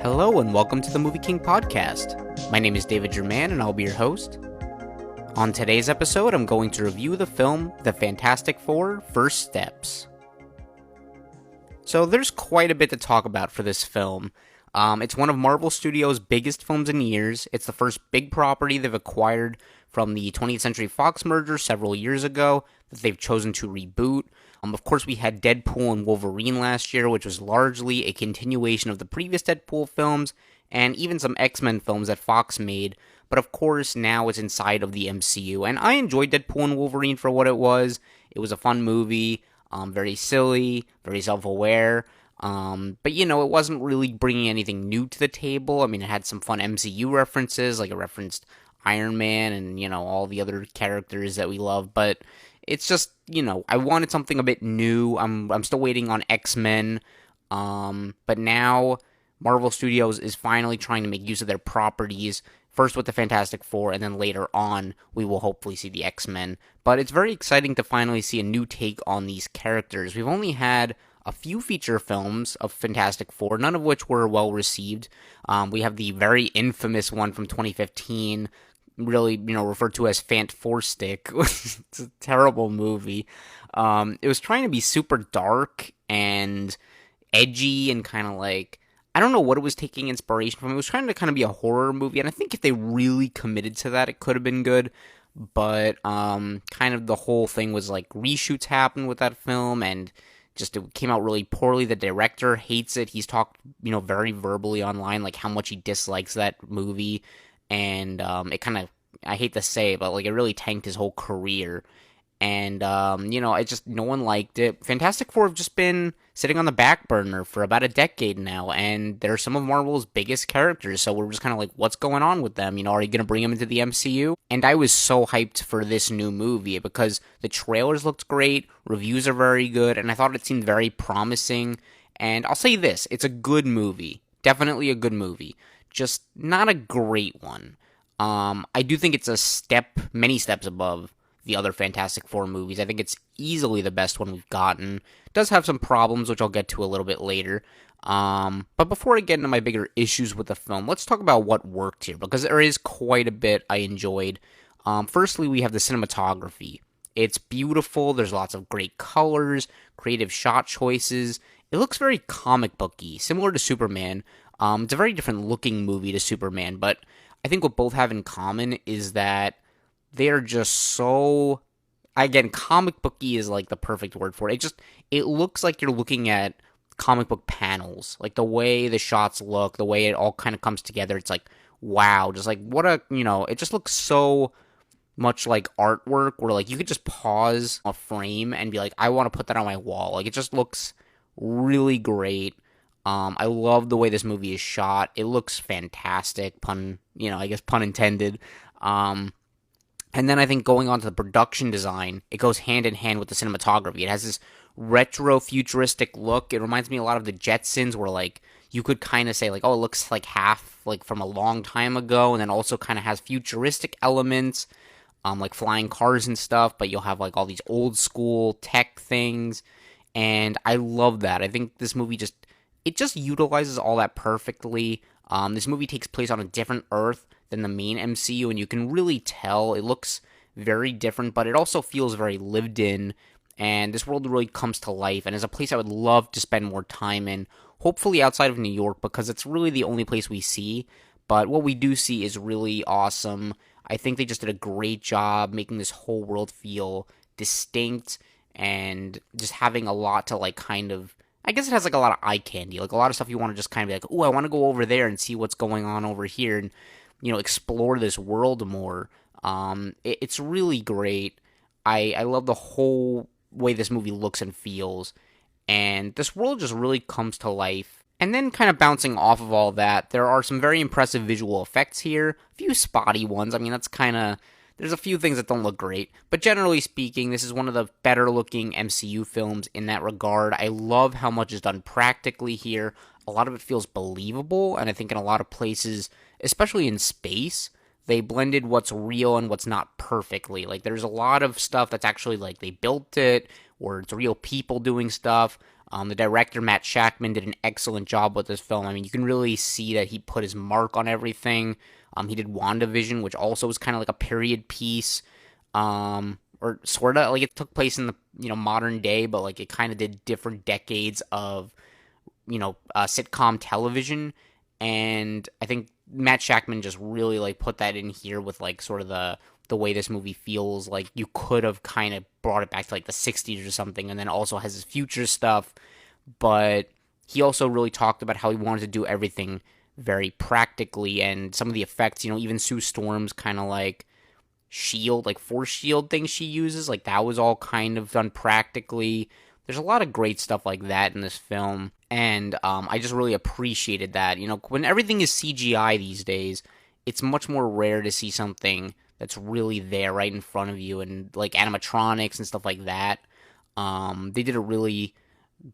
Hello and welcome to the MovieKing Podcast. My name is David Jurmann and I'll be your host. On today's episode, I'm going to review the film The Fantastic Four: First Steps. So there's quite a bit to talk about for this film. It's one of Marvel Studios' biggest films in years. It's the first big property they've acquired from the 20th Century Fox merger several years ago that they've chosen to reboot. Of course, we had Deadpool and Wolverine last year, which was largely a continuation of the previous Deadpool films, and even some X-Men films that Fox made. But of course, now it's inside of the MCU, and I enjoyed Deadpool and Wolverine for what it was. It was a fun movie, very silly, very self-aware. But it wasn't really bringing anything new to the table. I mean, it had some fun MCU references, like it referenced Iron Man and, all the other characters that we love, but it's just, I wanted something a bit new. I'm still waiting on X-Men, but now Marvel Studios is finally trying to make use of their properties, first with the Fantastic Four, and then later on, we will hopefully see the X-Men. But it's very exciting to finally see a new take on these characters. We've only had a few feature films of Fantastic Four, none of which were well received. We have the very infamous one from 2015, really, referred to as Fant Four Stick. It's a terrible movie. It was trying to be super dark and edgy and kind of like, I don't know what it was taking inspiration from. It was trying to kind of be a horror movie, and I think if they really committed to that, it could have been good. But kind of the whole thing was like reshoots happened with that film, and just it came out really poorly. The director hates it. He's talked, very verbally online, like how much he dislikes that movie. And it kind of, I hate to say it, but like it really tanked his whole career. And, it just, no one liked it. Fantastic Four have just been sitting on the back burner for about a decade now, and they're some of Marvel's biggest characters, so we're just kind of like, what's going on with them? Are you going to bring them into the MCU? And I was so hyped for this new movie because the trailers looked great, reviews are very good, and I thought it seemed very promising. And I'll say this, it's a good movie. Definitely a good movie. Just not a great one. I do think it's many steps above the other Fantastic Four movies. I think it's easily the best one we've gotten. It does have some problems, which I'll get to a little bit later. But before I get into my bigger issues with the film, let's talk about what worked here, because there is quite a bit I enjoyed. Firstly, we have the cinematography. It's beautiful. There's lots of great colors, creative shot choices. It looks very comic booky, similar to Superman. It's a very different looking movie to Superman, but I think what both have in common is that they are just so, again, comic booky is like the perfect word for it. It looks like you're looking at comic book panels, like the way the shots look, the way it all kind of comes together. It's like, wow, just like it just looks so much like artwork where like you could just pause a frame and be like, I want to put that on my wall. Like it just looks really great. I love the way this movie is shot. It looks fantastic, I guess pun intended. And then I think going on to the production design, it goes hand in hand with the cinematography. It has this retro futuristic look. It reminds me a lot of the Jetsons, where like you could kind of say like, oh, it looks like half like from a long time ago, and then also kind of has futuristic elements, like flying cars and stuff, but you'll have like all these old school tech things. And I love that. I think this movie just utilizes all that perfectly. This movie takes place on a different Earth than the main MCU, and you can really tell it looks very different, but it also feels very lived in, and this world really comes to life, and is a place I would love to spend more time in, hopefully outside of New York, because it's really the only place we see, but what we do see is really awesome. I think they just did a great job making this whole world feel distinct, and just having a lot to like kind of, I guess it has like a lot of eye candy, like a lot of stuff you want to just kind of be like, oh, I want to go over there and see what's going on over here, and explore this world more. It's really great. I love the whole way this movie looks and feels, and this world just really comes to life. And then kind of bouncing off of all that, there are some very impressive visual effects here, a few spotty ones. I mean, that's kind of, there's a few things that don't look great, but generally speaking, this is one of the better looking MCU films in that regard. I love how much is done practically here. A lot of it feels believable, and I think in a lot of places, especially in space, they blended what's real and what's not perfectly. Like, there's a lot of stuff that's actually like they built it, or it's real people doing stuff. The director, Matt Shackman, did an excellent job with this film. I mean, you can really see that he put his mark on everything. He did WandaVision, which also was kind of like a period piece, or sort of like it took place in the modern day, but like it kind of did different decades of sitcom television. And I think Matt Shackman just really like put that in here with like sort of the way this movie feels. Like you could have kind of brought it back to like the 60s or something, and then also has his future stuff. But he also really talked about how he wanted to do everything very practically, and some of the effects, even Sue Storm's kind of like shield, like force shield thing she uses, like that was all kind of done practically. There's a lot of great stuff like that in this film, and I just really appreciated that. When everything is CGI these days, it's much more rare to see something that's really there right in front of you, and like animatronics and stuff like that. They did a really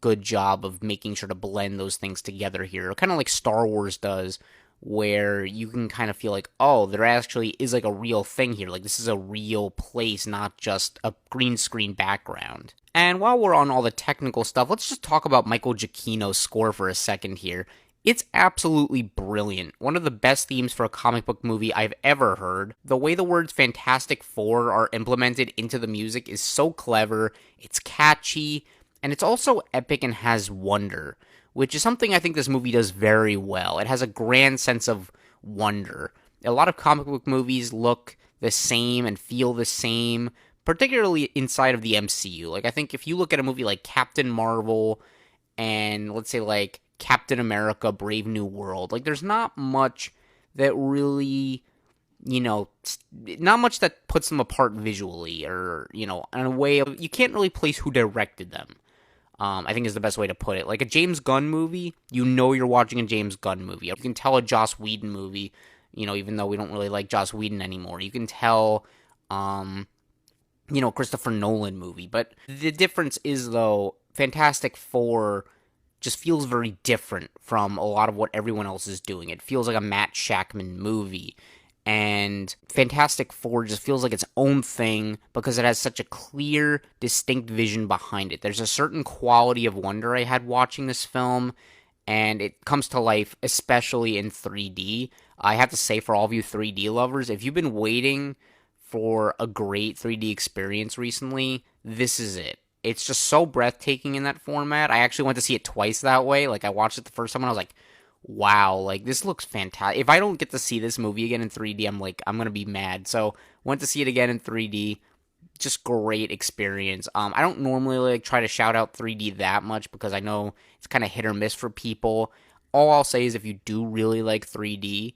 good job of making sure to blend those things together here, kind of like Star Wars does, where you can kind of feel like, oh, there actually is like a real thing here. Like this is a real place, not just a green screen background. And while we're on all the technical stuff, let's just talk about Michael Giacchino's score for a second here. It's absolutely brilliant. One of the best themes for a comic book movie I've ever heard. The way the words Fantastic Four are implemented into the music is so clever, it's catchy, and it's also epic and has wonder, which is something I think this movie does very well. It has a grand sense of wonder. A lot of comic book movies look the same and feel the same, particularly inside of the MCU. Like, I think if you look at a movie like Captain Marvel and, let's say, like, Captain America Brave New World, like, there's not much that really, not much that puts them apart visually, or, in a way of, you can't really place who directed them. I think is the best way to put it. Like a James Gunn movie, you're watching a James Gunn movie. You can tell a Joss Whedon movie, even though we don't really like Joss Whedon anymore. You can tell, Christopher Nolan movie. But the difference is, though, Fantastic Four just feels very different from a lot of what everyone else is doing. It feels like a Matt Shackman movie. And Fantastic Four just feels like its own thing because it has such a clear, distinct vision behind it. There's a certain quality of wonder I had watching this film, and it comes to life, especially in 3D. I have to say, for all of you 3D lovers, if you've been waiting for a great 3D experience recently, this is it. It's just so breathtaking in that format. I actually went to see it twice that way. Like, I watched it the first time and I was like, wow, like, this looks fantastic. If I don't get to see this movie again in 3D, I'm gonna be mad. So, went to see it again in 3D. Just great experience. I don't normally, like, try to shout out 3D that much because I know it's kind of hit or miss for people. All I'll say is if you do really like 3D,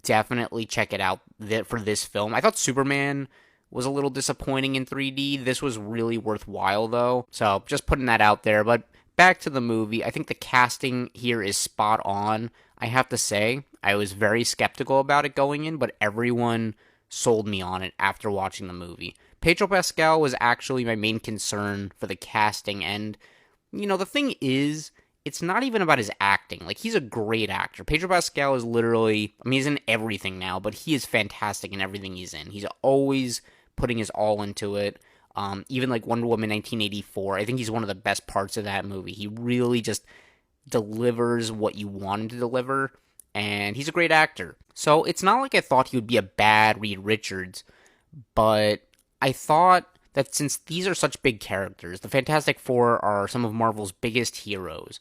definitely check it out for this film. I thought Superman was a little disappointing in 3D. This was really worthwhile, though. So, just putting that out there. But back to the movie, I think the casting here is spot on. I have to say, I was very skeptical about it going in, but everyone sold me on it after watching the movie. Pedro Pascal was actually my main concern for the casting, and, the thing is, it's not even about his acting. Like, he's a great actor. Pedro Pascal is literally, he's in everything now, but he is fantastic in everything he's in. He's always putting his all into it. Even like Wonder Woman 1984, I think he's one of the best parts of that movie. He really just delivers what you want him to deliver, and he's a great actor. So it's not like I thought he would be a bad Reed Richards, but I thought that since these are such big characters, the Fantastic Four are some of Marvel's biggest heroes,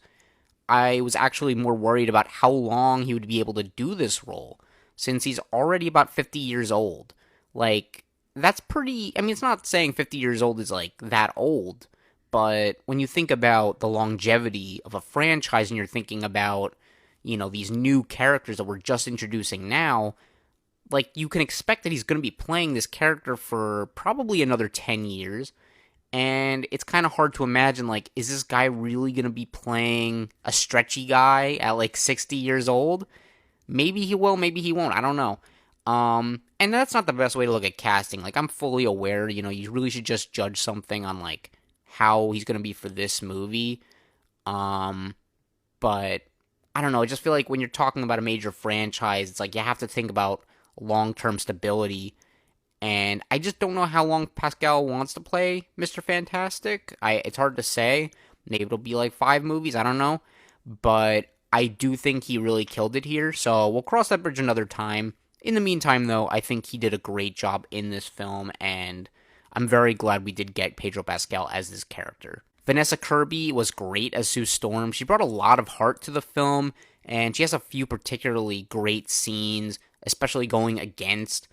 I was actually more worried about how long he would be able to do this role, since he's already about 50 years old. Like, that's pretty, it's not saying 50 years old is, like, that old, but when you think about the longevity of a franchise and you're thinking about, these new characters that we're just introducing now, like, you can expect that he's going to be playing this character for probably another 10 years, and it's kind of hard to imagine, like, is this guy really going to be playing a stretchy guy at, like, 60 years old? Maybe he will, maybe he won't, I don't know. And that's not the best way to look at casting. Like, I'm fully aware, you really should just judge something on, like, how he's going to be for this movie. But, I don't know, I just feel like when you're talking about a major franchise, it's like you have to think about long-term stability. And I just don't know how long Pascal wants to play Mr. Fantastic. It's hard to say. Maybe it'll be like 5 movies, I don't know. But I do think he really killed it here, so we'll cross that bridge another time. In the meantime, though, I think he did a great job in this film, and I'm very glad we did get Pedro Pascal as this character. Vanessa Kirby was great as Sue Storm. She brought a lot of heart to the film, and she has a few particularly great scenes, especially going against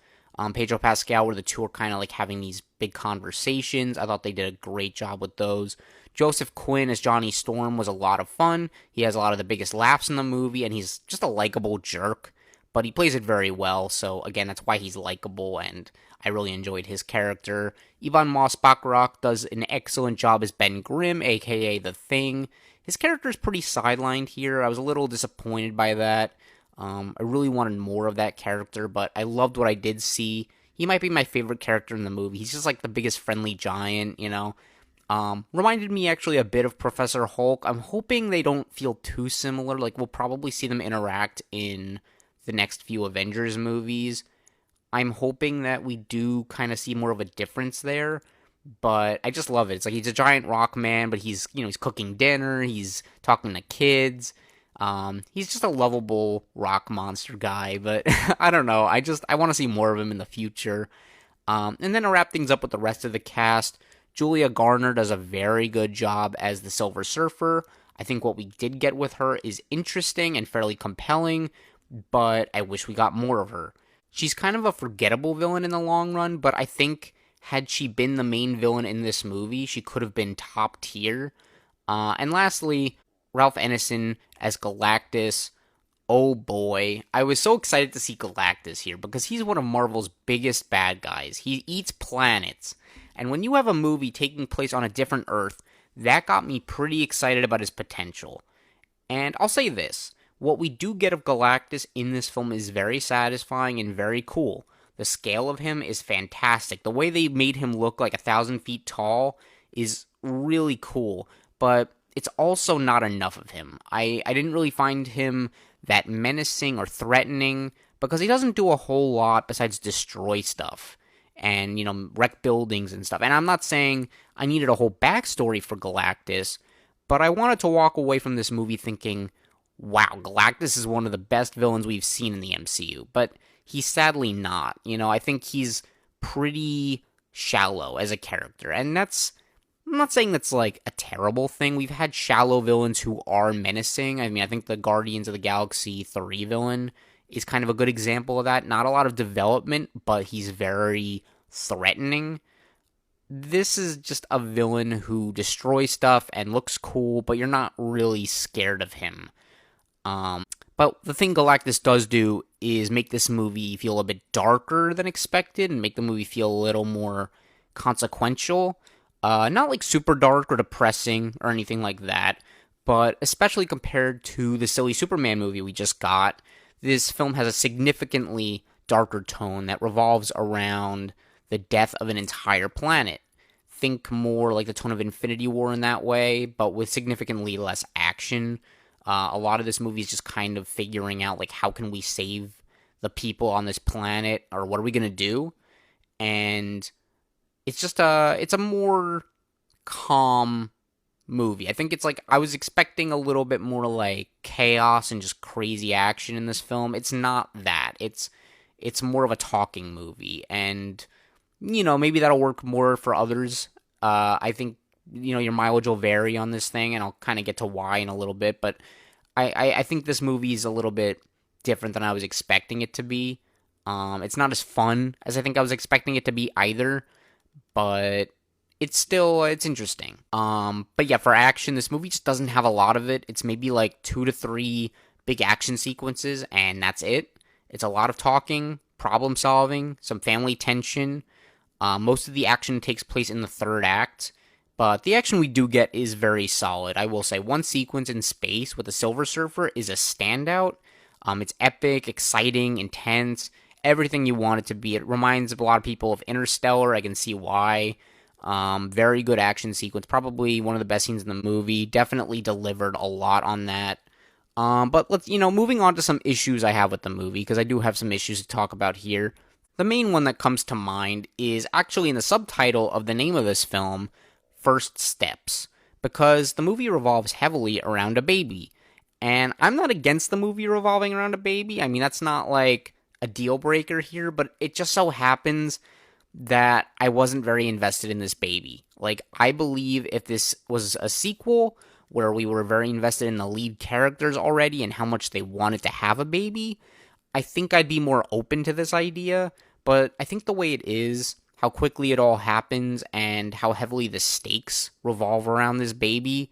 Pedro Pascal, where the two are kind of like having these big conversations. I thought they did a great job with those. Joseph Quinn as Johnny Storm was a lot of fun. He has a lot of the biggest laughs in the movie, and he's just a likable jerk, but he plays it very well, so again, that's why he's likable, and I really enjoyed his character. Yvonne Moss-Bachrach does an excellent job as Ben Grimm, aka The Thing. His character is pretty sidelined here. I was a little disappointed by that. I really wanted more of that character, but I loved what I did see. He might be my favorite character in the movie. He's just like the biggest friendly giant, you know. Reminded me actually a bit of Professor Hulk. I'm hoping they don't feel too similar. Like, we'll probably see them interact in the next few Avengers movies. I'm hoping that we do kind of see more of a difference there, but I just love it. It's like he's a giant rock man, but he's cooking dinner, he's talking to kids. He's just a lovable rock monster guy, but I don't know. I want to see more of him in the future. And then to wrap things up with the rest of the cast, Julia Garner does a very good job as the Silver Surfer. I think what we did get with her is interesting and fairly compelling, but I wish we got more of her. She's kind of a forgettable villain in the long run, but I think had she been the main villain in this movie, she could have been top tier. And lastly, Ralph Ineson as Galactus. Oh boy, I was so excited to see Galactus here because he's one of Marvel's biggest bad guys. He eats planets. And when you have a movie taking place on a different Earth, that got me pretty excited about his potential. And I'll say this, what we do get of Galactus in this film is very satisfying and very cool. The scale of him is fantastic. The way they made him look like 1,000 feet tall is really cool, but it's also not enough of him. I didn't really find him that menacing or threatening because he doesn't do a whole lot besides destroy stuff and, wreck buildings and stuff. And I'm not saying I needed a whole backstory for Galactus, but I wanted to walk away from this movie thinking, wow, Galactus is one of the best villains we've seen in the MCU, but he's sadly not. I think he's pretty shallow as a character, and I'm not saying that's like a terrible thing. We've had shallow villains who are menacing. I mean, I think the Guardians of the Galaxy 3 villain is kind of a good example of that. Not a lot of development, but he's very threatening. This is just a villain who destroys stuff and looks cool, but you're not really scared of him. But the thing Galactus does do is make this movie feel a bit darker than expected and make the movie feel a little more consequential. Not like super dark or depressing or anything like that, but especially compared to the silly Superman movie we just got, this film has a significantly darker tone that revolves around the death of an entire planet. Think more like the tone of Infinity War in that way, but with significantly less action. A lot of this movie is just kind of figuring out, like, how can we save the people on this planet, or what are we going to do? And it's just it's a more calm movie. I think it's like, I was expecting a little bit more like chaos and just crazy action in this film. It's not that. It's more of a talking movie, and maybe that'll work more for others. I think your mileage will vary on this thing, and I'll kind of get to why in a little bit, but I think this movie is a little bit different than I was expecting it to be. It's not as fun as I think I was expecting it to be either, but it's interesting. But yeah, for action, this movie just doesn't have a lot of it. It's maybe like 2 to 3 big action sequences, and that's it. It's a lot of talking, problem solving, some family tension. Most of the action takes place in the third act, but the action we do get is very solid. I will say one sequence in space with the Silver Surfer is a standout. It's epic, exciting, intense, everything you want it to be. It reminds a lot of people of Interstellar. I can see why. Very good action sequence. Probably one of the best scenes in the movie. Definitely delivered a lot on that. But let's, moving on to some issues I have with the movie, because I do have some issues to talk about here. The main one that comes to mind is actually in the subtitle of the name of this film, First Steps. because the movie revolves heavily around a baby. And I'm not against the movie revolving around a baby. I mean, that's not like a deal breaker here, but it just so happens that I wasn't very invested in this baby. Like, I believe if this was a sequel where we were very invested in the lead characters already and how much they wanted to have a baby, I think I'd be more open to this idea. But I think the way it is, how quickly it all happens, and how heavily the stakes revolve around this baby,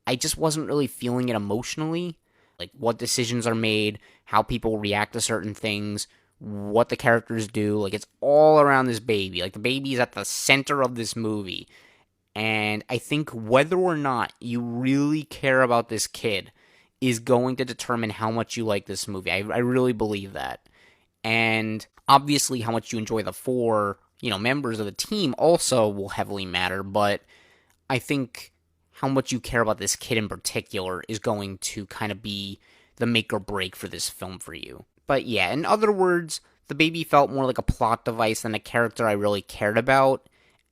I just wasn't really feeling it emotionally. Like, what decisions are made, how people react to certain things, what the characters do. Like, it's all around this baby. Like, the baby is at the center of this movie. And I think whether or not you really care about this kid is going to determine how much you like this movie. I really believe that. And obviously, how much you enjoy the four, members of the team also will heavily matter. But I think how much you care about this kid in particular is going to kind of be the make or break for this film for you. But yeah, in other words, the baby felt more like a plot device than a character I really cared about,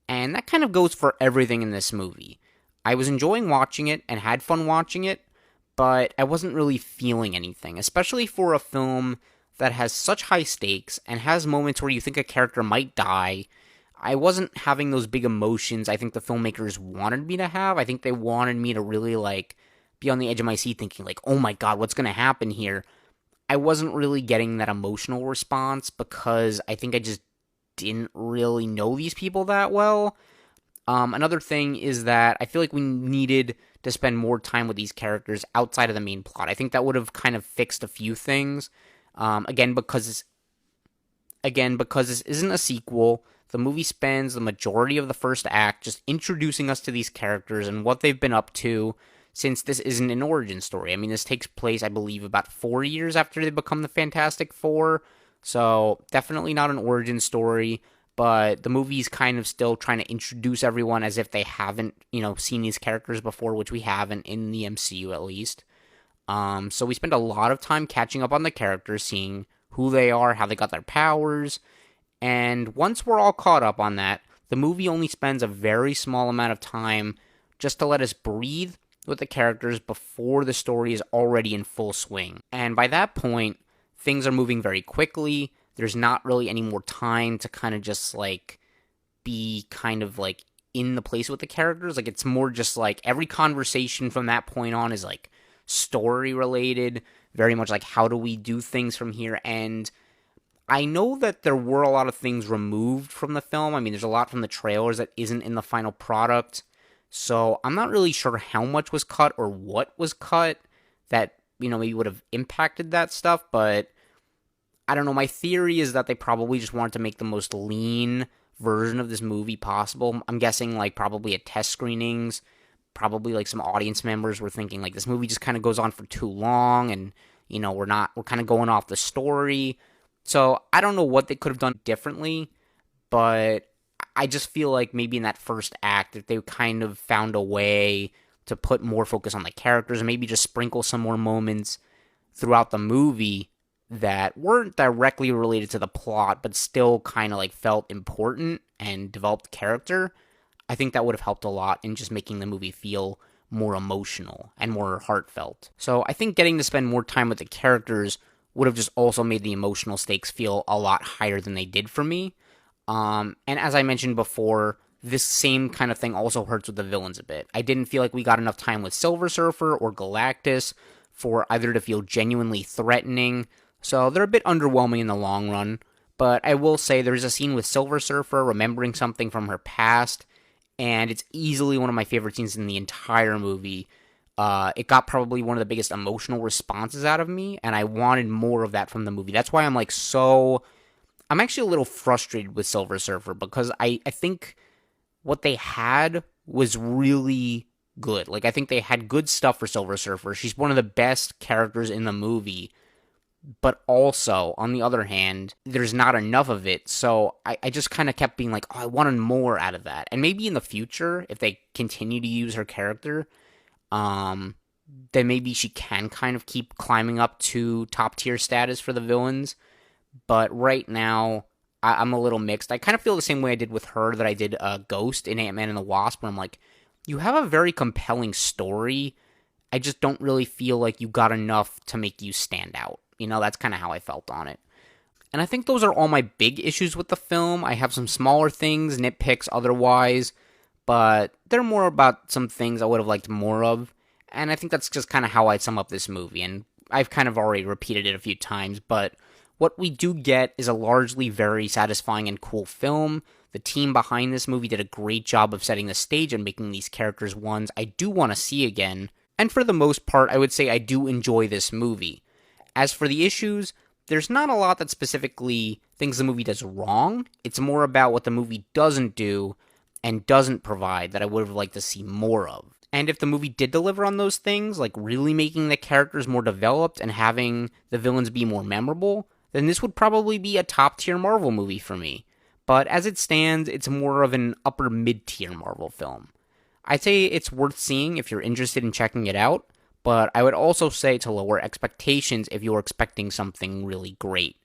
and that kind of goes for everything in this movie. I was enjoying watching it and had fun watching it, but I wasn't really feeling anything, especially for a film that has such high stakes and has moments where you think a character might die. I wasn't having those big emotions I think the filmmakers wanted me to have. I think they wanted me to really, be on the edge of my seat thinking, oh my god, what's going to happen here? I wasn't really getting that emotional response because I think I just didn't really know these people that well. Another thing is that I feel like we needed to spend more time with these characters outside of the main plot. I think that would have kind of fixed a few things. Again, because this isn't a sequel, the movie spends the majority of the first act just introducing us to these characters and what they've been up to, since this isn't an origin story. I mean, this takes place, I believe, about 4 years after they become the Fantastic Four, so definitely not an origin story, but the movie's kind of still trying to introduce everyone as if they haven't, seen these characters before, which we haven't in the MCU at least. So we spend a lot of time catching up on the characters, seeing who they are, how they got their powers, and once we're all caught up on that, the movie only spends a very small amount of time just to let us breathe with the characters before the story is already in full swing. And by that point, things are moving very quickly. There's not really any more time to kind of just be kind of in the place with the characters. It's more just every conversation from that point on is story related, very much how do we do things from here. And I know that there were a lot of things removed from the film. I mean, there's a lot from the trailers that isn't in the final product. So I'm not really sure how much was cut or what was cut that, maybe would have impacted that stuff. But I don't know. My theory is that they probably just wanted to make the most lean version of this movie possible. I'm guessing probably at test screenings, probably some audience members were thinking this movie just kind of goes on for too long and, we're kind of going off the story. So I don't know what they could have done differently, but I just feel like maybe in that first act, if they kind of found a way to put more focus on the characters and maybe just sprinkle some more moments throughout the movie that weren't directly related to the plot, but still kind of felt important and developed character, I think that would have helped a lot in just making the movie feel more emotional and more heartfelt. So I think getting to spend more time with the characters would have just also made the emotional stakes feel a lot higher than they did for me. And as I mentioned before, this same kind of thing also hurts with the villains a bit. I didn't feel like we got enough time with Silver Surfer or Galactus for either to feel genuinely threatening, so they're a bit underwhelming in the long run. But I will say there's a scene with Silver Surfer remembering something from her past, and it's easily one of my favorite scenes in the entire movie. It got probably one of the biggest emotional responses out of me, and I wanted more of that from the movie. That's why I'm I'm actually a little frustrated with Silver Surfer, because I think what they had was really good. I think they had good stuff for Silver Surfer. She's one of the best characters in the movie, but also, on the other hand, there's not enough of it, so I just kind of kept being I wanted more out of that. And maybe in the future, if they continue to use her character, then maybe she can kind of keep climbing up to top tier status for the villains. But right now, I'm a little mixed. I kind of feel the same way I did with her that I did Ghost in Ant-Man and the Wasp, where I'm you have a very compelling story. I just don't really feel like you got enough to make you stand out. That's kind of how I felt on it. And I think those are all my big issues with the film. I have some smaller things, nitpicks otherwise, but they're more about some things I would have liked more of. And I think that's just kind of how I'd sum up this movie. And I've kind of already repeated it a few times, but what we do get is a largely very satisfying and cool film. The team behind this movie did a great job of setting the stage and making these characters ones I do want to see again. And for the most part, I would say I do enjoy this movie. As for the issues, there's not a lot that specifically things the movie does wrong. It's more about what the movie doesn't do and doesn't provide that I would have liked to see more of. And if the movie did deliver on those things, like really making the characters more developed and having the villains be more memorable, then this would probably be a top-tier Marvel movie for me. But as it stands, it's more of an upper mid-tier Marvel film. I'd say it's worth seeing if you're interested in checking it out, but I would also say to lower expectations if you're expecting something really great.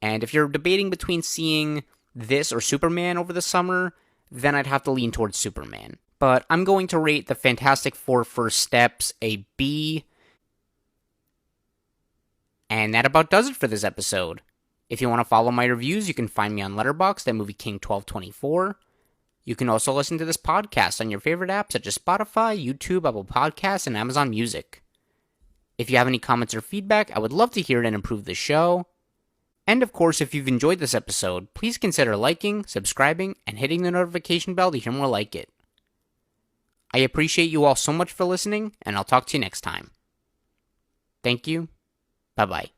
And if you're debating between seeing this or Superman over the summer, then I'd have to lean towards Superman. But I'm going to rate the Fantastic Four First Steps a B. And that about does it for this episode. If you want to follow my reviews, you can find me on Letterboxd at MovieKing1224. You can also listen to this podcast on your favorite apps such as Spotify, YouTube, Apple Podcasts, and Amazon Music. If you have any comments or feedback, I would love to hear it and improve the show. And of course, if you've enjoyed this episode, please consider liking, subscribing, and hitting the notification bell to hear more like it. I appreciate you all so much for listening, and I'll talk to you next time. Thank you. Bye-bye.